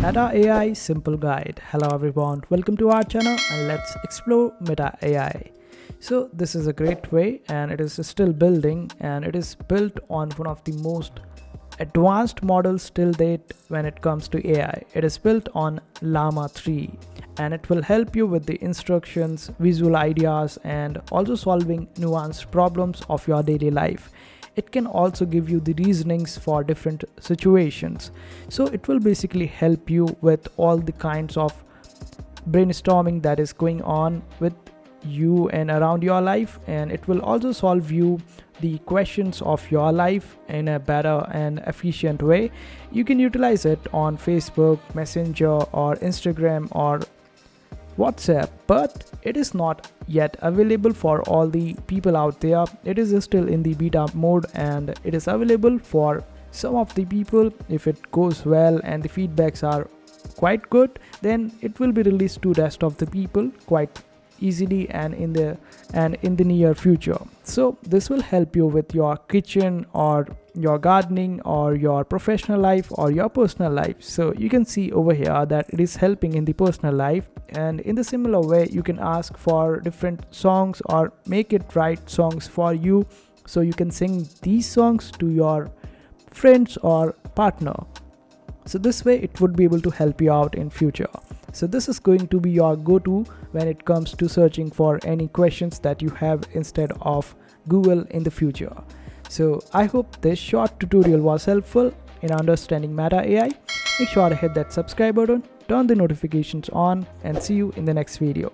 Meta AI Simple Guide. Hello everyone, welcome to our channel and let's explore Meta AI. So this is a great way and it is still building, and it is built on one of the most advanced models till date when it comes to AI. It is built on Llama 3 and it will help you with the instructions, visual ideas, and also solving nuanced problems of your daily life. It can also give you the reasonings for different situations. So it will basically help you with all the kinds of brainstorming that is going on with you and around your life, and it will also solve you the questions of your life in a better and efficient way. You can utilize it on Facebook, Messenger, or Instagram, or WhatsApp, but it is not yet available for all the people out there. It is still in the beta mode and it is available for some of the people. If it goes well and the feedbacks are quite good, then it will be released to rest of the people quite easily and in the near future. So this will help you with your kitchen or your gardening or your professional life or your personal life. So you can see over here that it is helping in the personal life, and in the similar way you can ask for different songs or make it write songs for you, so you can sing these songs to your friends or partner. So this way it would be able to help you out in future. So this is going to be your go-to when it comes to searching for any questions that you have instead of Google in the future. So I hope this short tutorial was helpful in understanding Meta AI. Make sure to hit that subscribe button, turn the notifications on, and see you in the next video.